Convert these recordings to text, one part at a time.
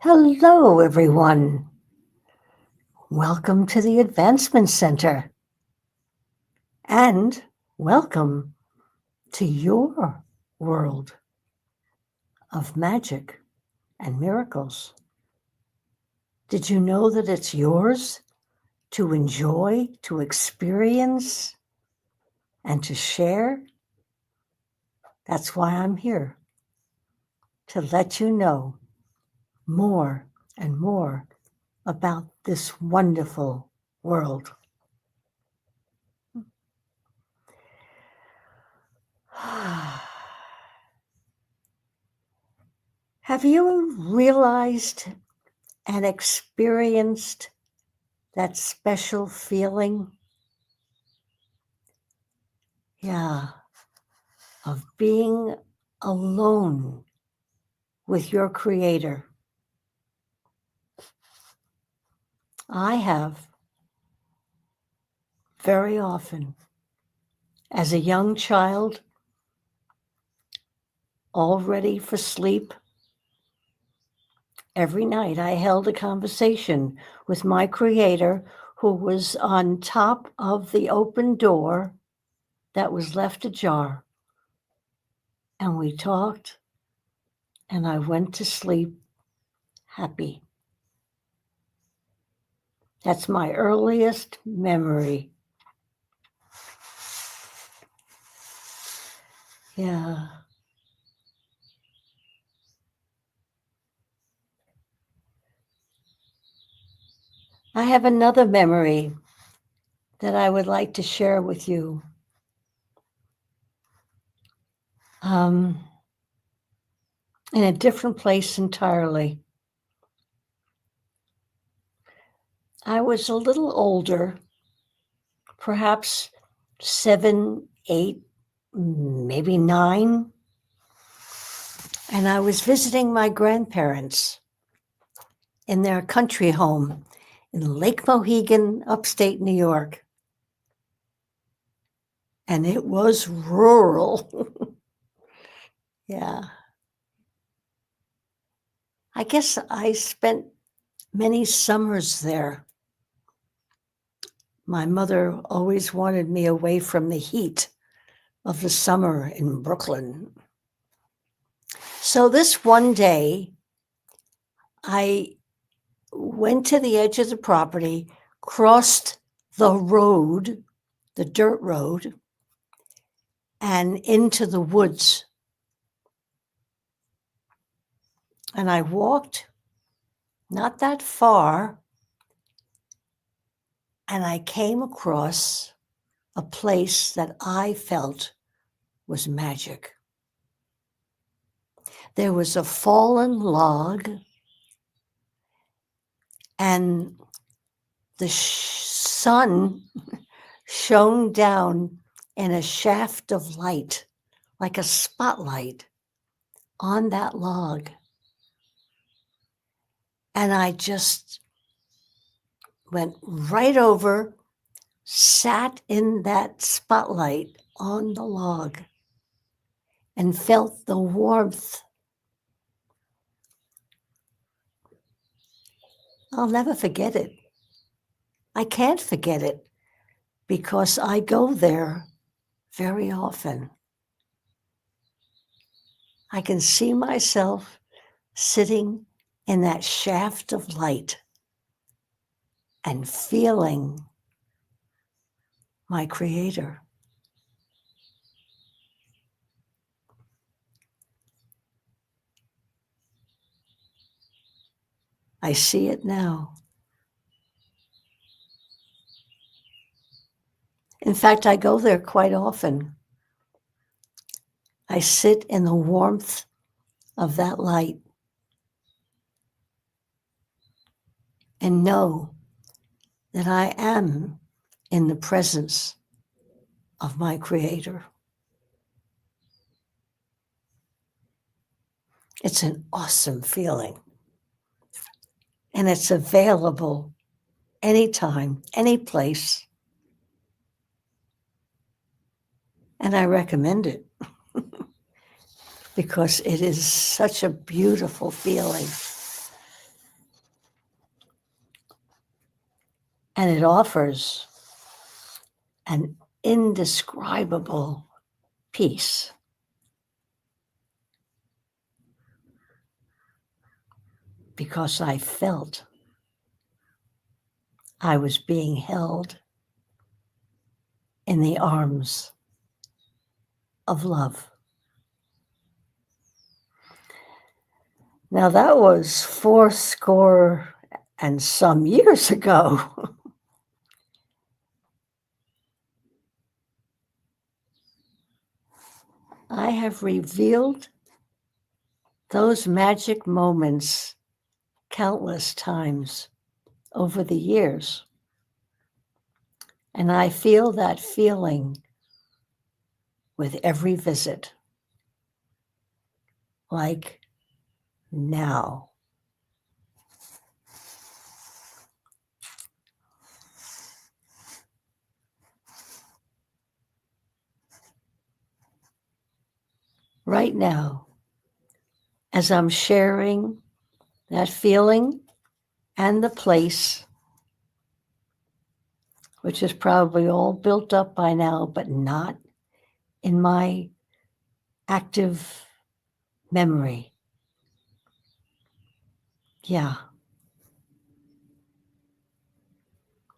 Hello, everyone. Welcome to the Advancement Center. And welcome to your world of magic and miracles. Did you know that it's yours to enjoy, to experience, and to share? That's why I'm here, to let you know more and more about this wonderful world. Have you realized and experienced that special feeling? Yeah, of being alone with your creator. I have very often. As a young child, all ready for sleep, every night I held a conversation with my creator who was on top of the open door that was left ajar. And we talked, and I went to sleep happy. That's my earliest memory. Yeah. I have another memory that I would like to share with you. In a different place entirely. I was a little older, perhaps 7, 8, maybe 9. And I was visiting my grandparents in their country home in Lake Mohegan, upstate New York. And it was rural. Yeah. I guess I spent many summers there. My mother always wanted me away from the heat of the summer in Brooklyn. So this one day, I went to the edge of the property, crossed the road, the dirt road, and into the woods. And I walked not that far, and I came across a place that I felt was magic. There was a fallen log, and the sun shone down in a shaft of light, like a spotlight, on that log. And I just went right over, sat in that spotlight on the log, and felt the warmth. I'll never forget it. I can't forget it because I go there very often. I can see myself sitting in that shaft of light and feeling my creator. I see it now. In fact, I go there quite often. I sit in the warmth of that light and know that I am in the presence of my creator. It's an awesome feeling. And it's available anytime, any place. And I recommend it because it is such a beautiful feeling. And it offers an indescribable peace. Because I felt I was being held in the arms of love. Now that was 80 and some years ago. I have revealed those magic moments countless times over the years. And I feel that feeling with every visit, like now. Right now, as I'm sharing that feeling and the place, which is probably all built up by now, but not in my active memory. Yeah.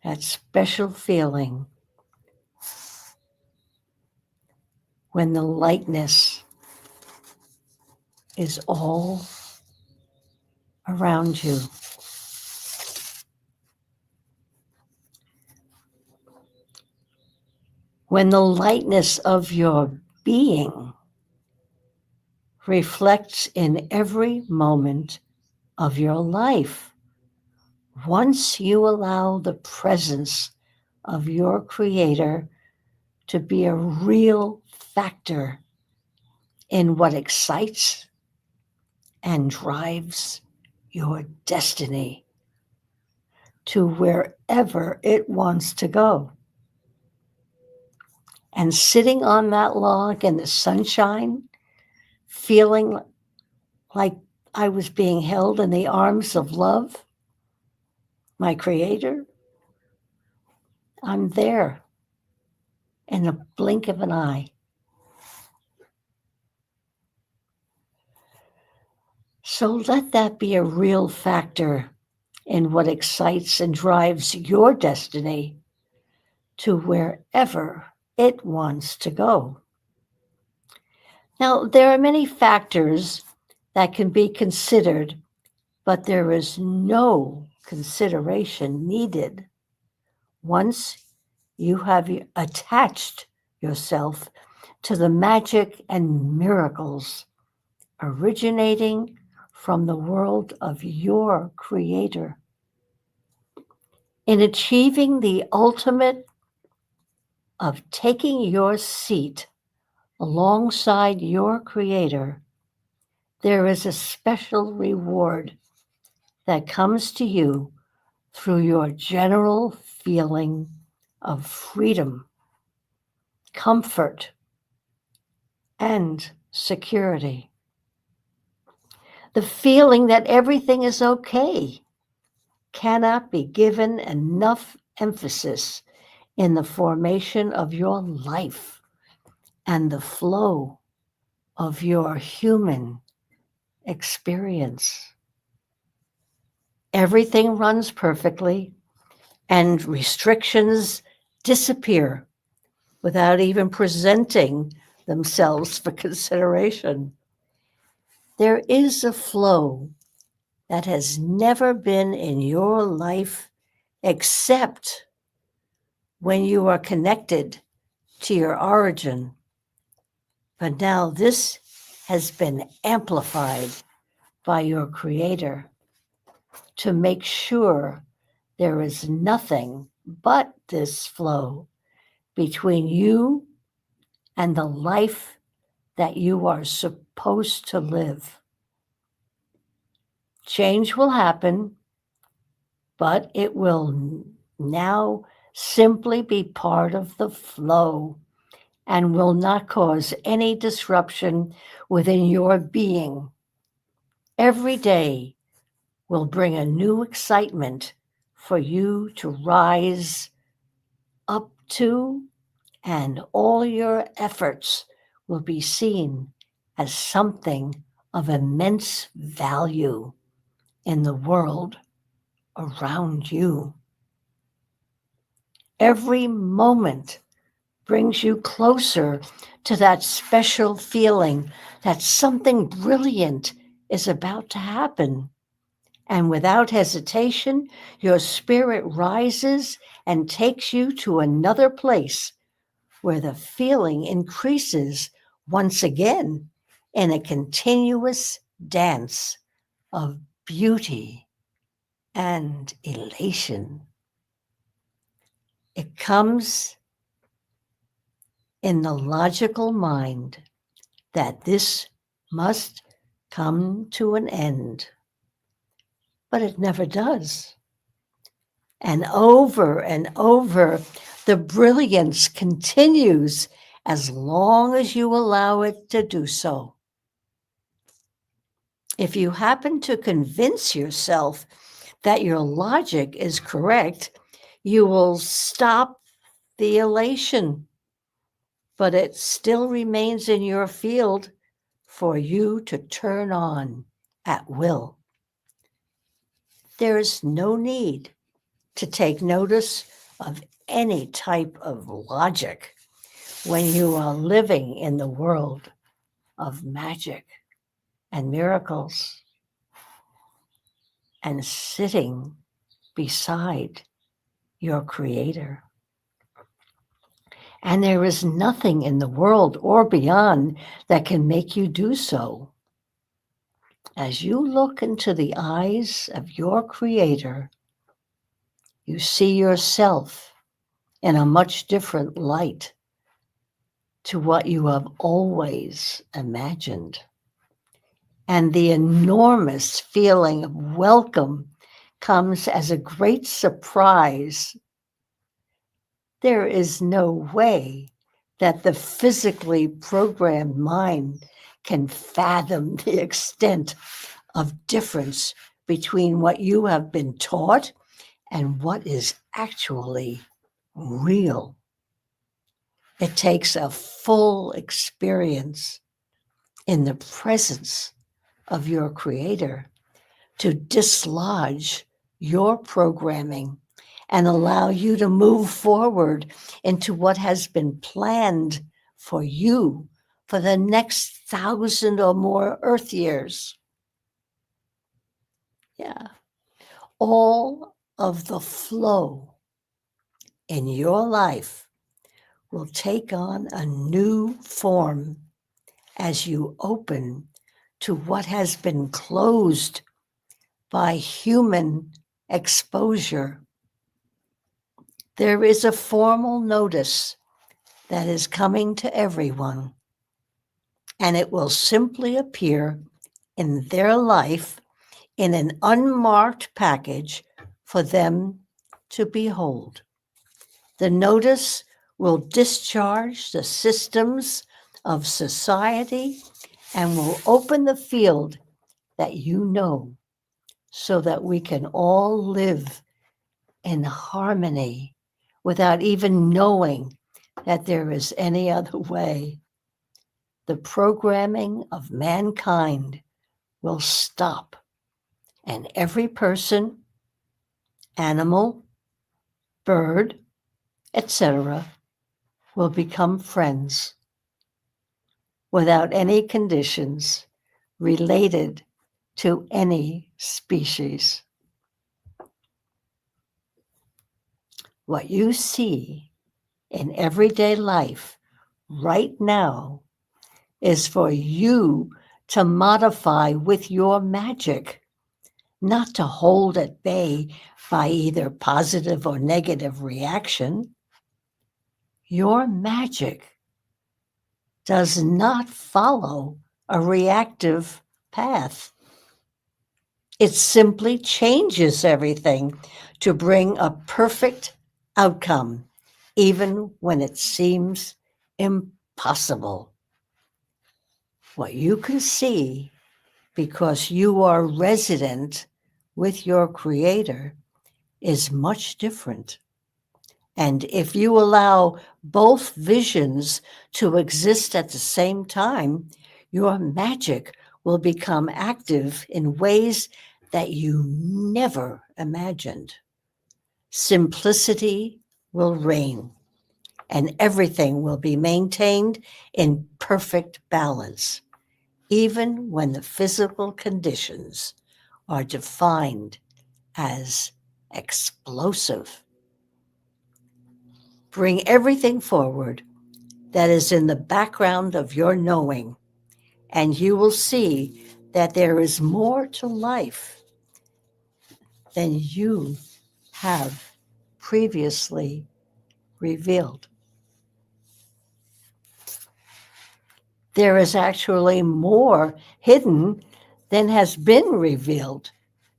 That special feeling when the lightness is all around you. When the lightness of your being reflects in every moment of your life. Once you allow the presence of your Creator to be a real factor in what excites and drives your destiny to wherever it wants to go. And sitting on that log in the sunshine, feeling like I was being held in the arms of love, my Creator, I'm there in a blink of an eye. So let that be a real factor in what excites and drives your destiny to wherever it wants to go. Now, there are many factors that can be considered, but there is no consideration needed once you have attached yourself to the magic and miracles originating from the world of your Creator. In achieving the ultimate of taking your seat alongside your Creator, there is a special reward that comes to you through your general feeling of freedom, comfort, and security. The feeling that everything is okay cannot be given enough emphasis in the formation of your life and the flow of your human experience. Everything runs perfectly and restrictions disappear without even presenting themselves for consideration. There is a flow that has never been in your life except when you are connected to your origin. But now this has been amplified by your Creator to make sure there is nothing but this flow between you and the life that you are supposed to live. Change will happen, but it will now simply be part of the flow and will not cause any disruption within your being. Every day will bring a new excitement for you to rise up to, and all your efforts will be seen as something of immense value in the world around you. Every moment brings you closer to that special feeling that something brilliant is about to happen. And without hesitation, your spirit rises and takes you to another place where the feeling increases once again in a continuous dance of beauty and elation. It comes in the logical mind that this must come to an end, but it never does. And over, the brilliance continues as long as you allow it to do so. If you happen to convince yourself that your logic is correct, you will stop the elation, but it still remains in your field for you to turn on at will. There is no need to take notice of any type of logic when you are living in the world of magic and miracles and sitting beside your Creator. And there is nothing in the world or beyond that can make you do so. As you look into the eyes of your Creator, you see yourself in a much different light to what you have always imagined. And the enormous feeling of welcome comes as a great surprise. There is no way that the physically programmed mind can fathom the extent of difference between what you have been taught and what is actually real. It takes a full experience in the presence of your Creator to dislodge your programming and allow you to move forward into what has been planned for you for the next 1,000 or more Earth years. Yeah. All of the flow in your life will take on a new form as you open to what has been closed by human exposure. There is a formal notice that is coming to everyone, and it will simply appear in their life in an unmarked package for them to behold. The notice will discharge the systems of society and will open the field that you know, so that we can all live in harmony without even knowing that there is any other way. The programming of mankind will stop, and every person, animal, bird, etc., will become friends without any conditions related to any species. What you see in everyday life right now is for you to modify with your magic, not to hold at bay by either positive or negative reaction. Your magic does not follow a reactive path. It simply changes everything to bring a perfect outcome, even when it seems impossible. What you can see, because you are resident with your Creator, is much different. And if you allow both visions to exist at the same time, your magic will become active in ways that you never imagined. Simplicity will reign, and everything will be maintained in perfect balance, even when the physical conditions are defined as explosive. Bring everything forward that is in the background of your knowing, and you will see that there is more to life than you have previously revealed. There is actually more hidden than has been revealed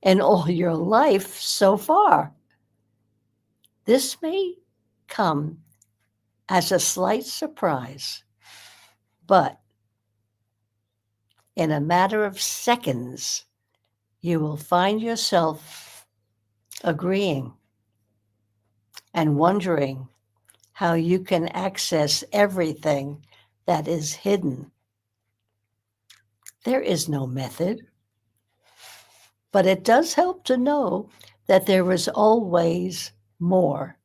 in all your life so far. This may come as a slight surprise, but in a matter of seconds, you will find yourself agreeing and wondering how you can access everything that is hidden. There is no method, but it does help to know that there is always more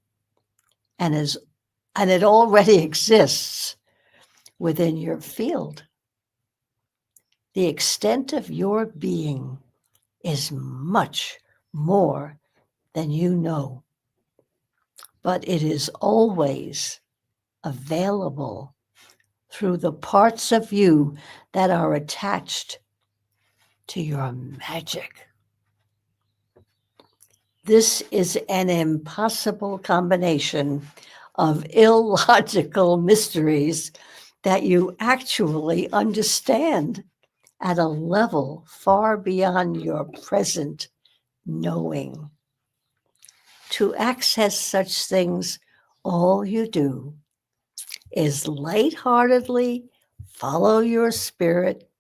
and it already exists within your field. The extent of your being is much more than you know, but it is always available through the parts of you that are attached to your magic. This is an impossible combination of illogical mysteries that you actually understand at a level far beyond your present knowing. To access such things, all you do is lightheartedly follow your spirit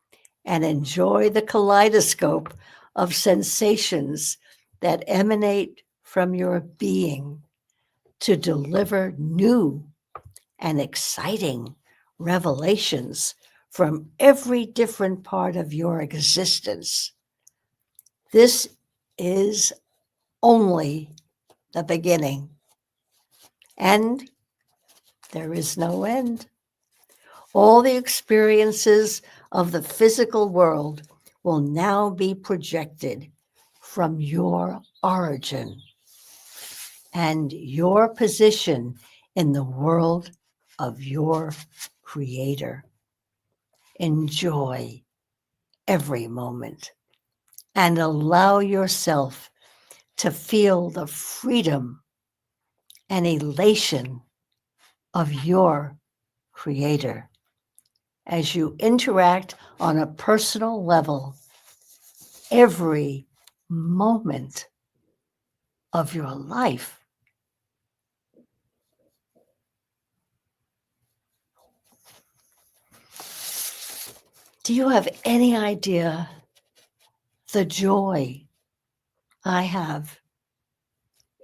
and enjoy the kaleidoscope of sensations that emanate from your being to deliver new and exciting revelations from every different part of your existence. This is only the beginning, and there is no end. All the experiences of the physical world will now be projected from your origin and your position in the world of your creator. Enjoy every moment and allow yourself to feel the freedom and elation of your creator as you interact on a personal level every moment of your life. Do you have any idea the joy I have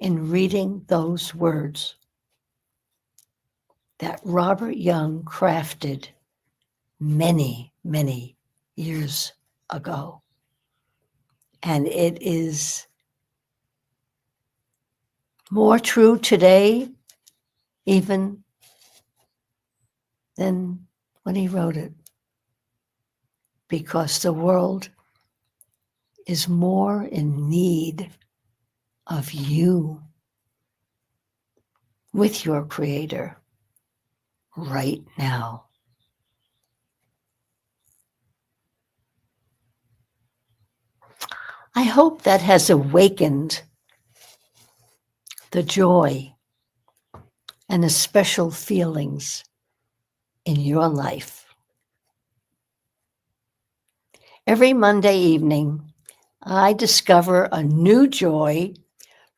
in reading those words that Robert Young crafted many, many years ago? And it is more true today even than when he wrote it, because the world is more in need of you with your creator right now. I hope that has awakened the joy and the special feelings in your life. Every Monday evening, I discover a new joy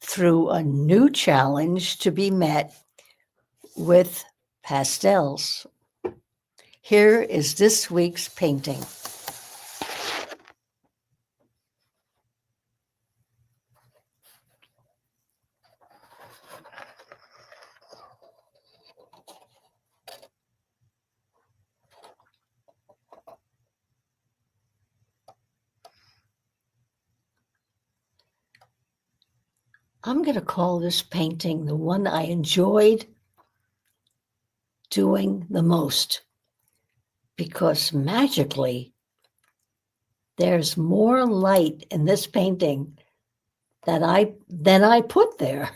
through a new challenge to be met with pastels. Here is this week's painting. I'm going to call this painting the one I enjoyed doing the most, because magically there's more light in this painting than I put there.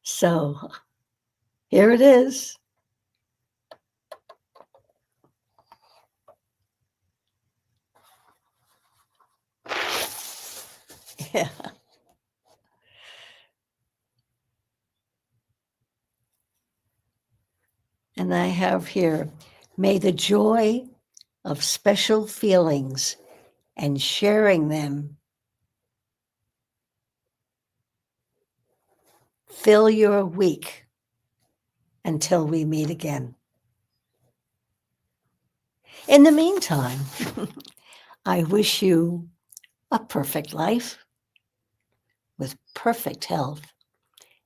So here it is. Yeah. And I have here, may the joy of special feelings and sharing them fill your week until we meet again. In the meantime, I wish you a perfect life with perfect health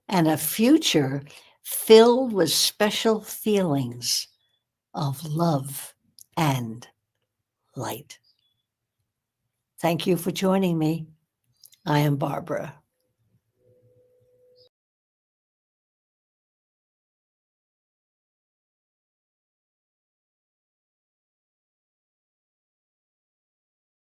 and a future filled with special feelings of love and light. Thank you for joining me. I am Barbara.